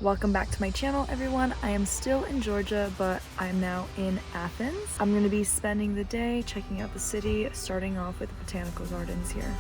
Welcome back to my channel, everyone. I am still in Georgia, but I'm now in Athens. I'm going to be spending the day checking out the city, starting off with the botanical gardens here.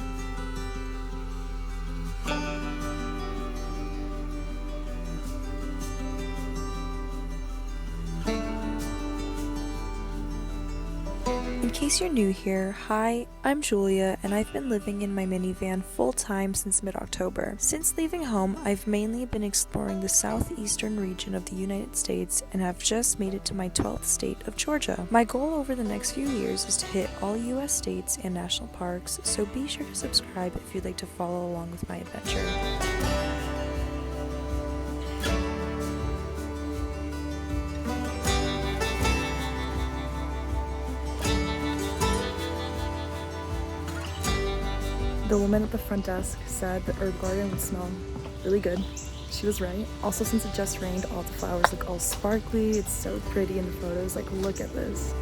In case you're new here, hi, I'm Julia, and I've been living in my minivan full-time since mid-October. Since leaving home, I've mainly been exploring the southeastern region of the United States and have just made it to my 12th state of Georgia. My goal over the next few years is to hit all US states and national parks, so be sure to subscribe if you'd like to follow along with my adventure. The woman at the front desk said the herb garden would smell really good. She was right. Also, since it just rained, all the flowers look all sparkly. It's so pretty in the photos. Like, look at this.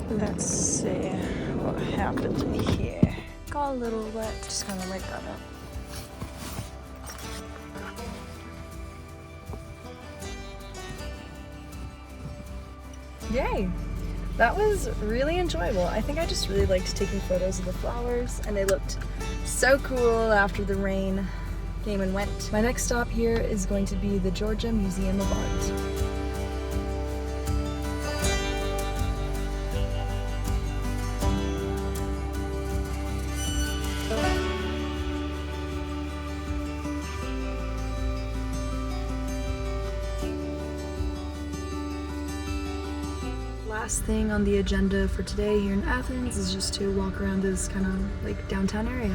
Let's see what happened here. Got a little wet. Just gonna wipe that up. Yay! That was really enjoyable. I think I just really liked taking photos of the flowers, and they looked so cool after the rain came and went. My next stop here is going to be the Georgia Museum of Art. Last thing on the agenda for today here in Athens is just to walk around this kind of like downtown area.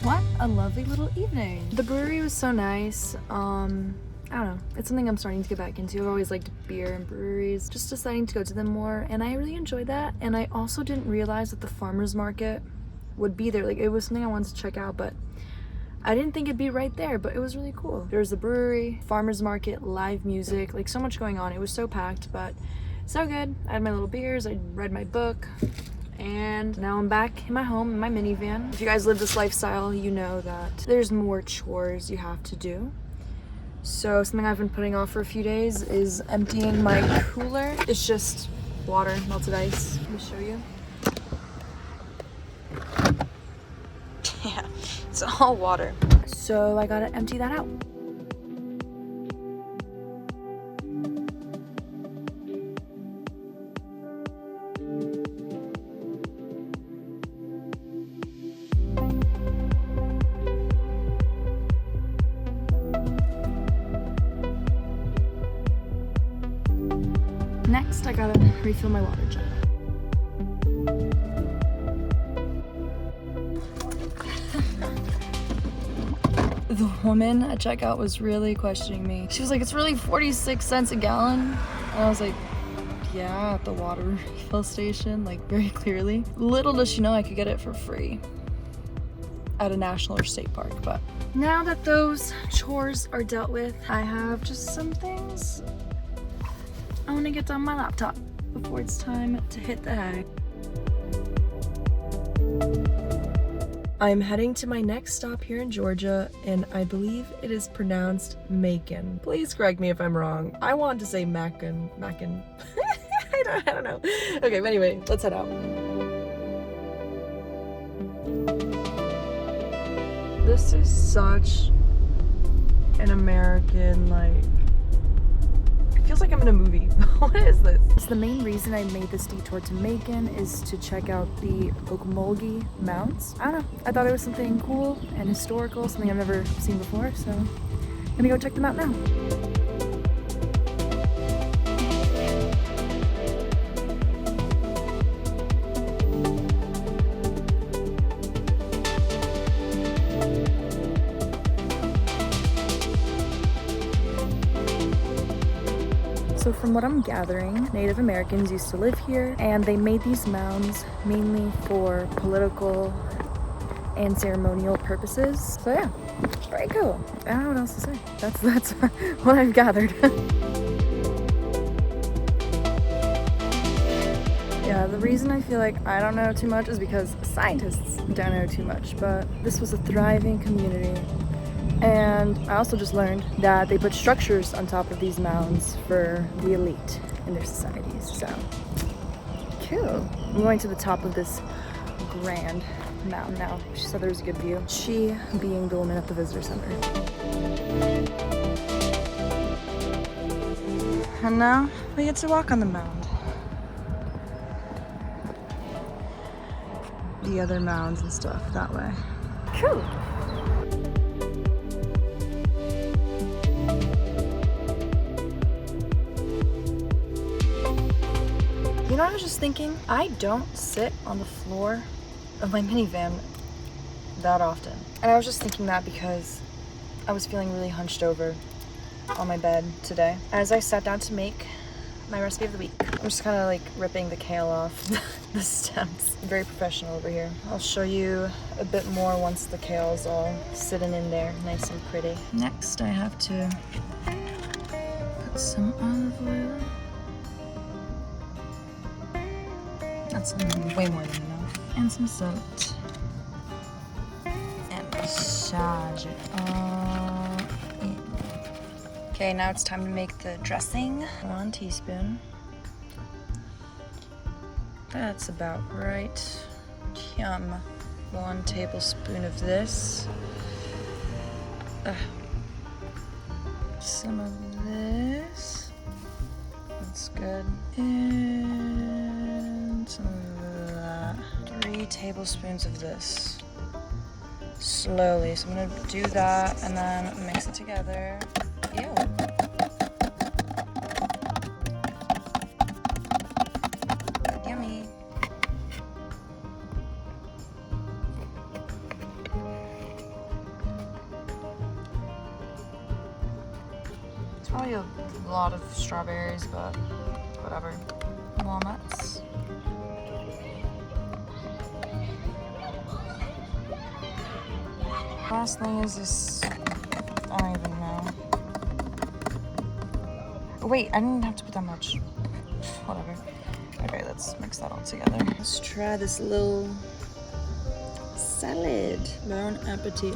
What a lovely little evening. The brewery was so nice. I don't know, it's something I'm starting to get back into. I've always liked beer and breweries, just deciding to go to them more, and I really enjoyed that. And I also didn't realize that the farmer's market would be there. Like, it was something I wanted to check out, but I didn't think it'd be right there, but it was really cool. There was the brewery, farmer's market, live music, like so much going on. It was so packed, but so good. I had my little beers, I read my book, and now I'm back in my home, in my minivan. If you guys live this lifestyle, you know that there's more chores you have to do. So something I've been putting off for a few days is emptying my cooler. It's just water, melted ice. Let me show you. Yeah, it's all water. So I gotta empty that out. Next, I gotta refill my water jug. The woman at checkout was really questioning me. She was like, it's really 46 cents a gallon. And I was like, yeah, at the water refill station, like very clearly. Little does she know I could get it for free at a national or state park. But now that those chores are dealt with, I have just some things I want to get on my laptop before it's time to hit the hay. I'm heading to my next stop here in Georgia, and I believe it is pronounced Macon. Please correct me if I'm wrong. I want to say Macon. I don't know. Okay, but anyway, let's head out. This is such an American, like, feels like I'm in a movie. What is this? So the main reason I made this detour to Macon is to check out the Okmulgee Mounds. I don't know, I thought it was something cool and historical, something I've never seen before, so I'm gonna go check them out now. from what I'm gathering, Native Americans used to live here, and they made these mounds mainly for political and ceremonial purposes. So yeah, very cool. I don't know what else to say. That's what I've gathered. Yeah, the reason I feel like I don't know too much is because scientists don't know too much, but this was a thriving community. And I also just learned that they put structures on top of these mounds for the elite in their societies. So, cool. I'm going to the top of this grand mountain now. She said there was a good view. She being the woman at the visitor center. And now we get to walk on the mound. The other mounds and stuff that way. Cool. You know what I was just thinking? I don't sit on the floor of my minivan that often. And I was just thinking that because I was feeling really hunched over on my bed today. As I sat down to make my recipe of the week, I'm just kind of like ripping the kale off the stems. Very professional over here. I'll show you a bit more once the kale's all sitting in there, nice and pretty. Next, I have to put some olive oil. That's way more than enough. And some salt. And massage it all in. Okay, now it's time to make the dressing. 1 teaspoon. That's about right. Yum. 1 tablespoon of this. Some of this. That's good. And some of that. 3 tablespoons of this. Slowly. So I'm gonna do that and then mix it together. Ew. Yummy. It's probably a lot of strawberries, but whatever. Walnuts. Last thing is this, I don't even know. Oh, wait, I didn't have to put that much. Whatever. Okay, let's mix that all together. Let's try this little salad. Bon appetit.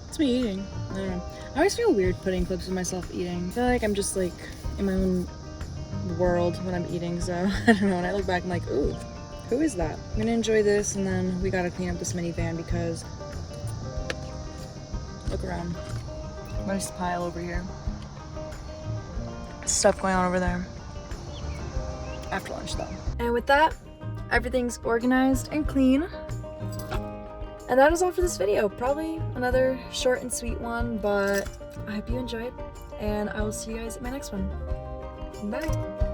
It's me eating. I don't know. I always feel weird putting clips of myself eating. I feel like I'm just like in my own world when I'm eating, so I don't know. When I look back, I'm like, ooh, who is that? I'm gonna enjoy this, and then we gotta clean up this minivan because look around. Nice pile over here. Stuff going on over there. After lunch though. And with that, everything's organized and clean. And that is all for this video. Probably another short and sweet one, but I hope you enjoyed, and I will see you guys in my next one. Bye.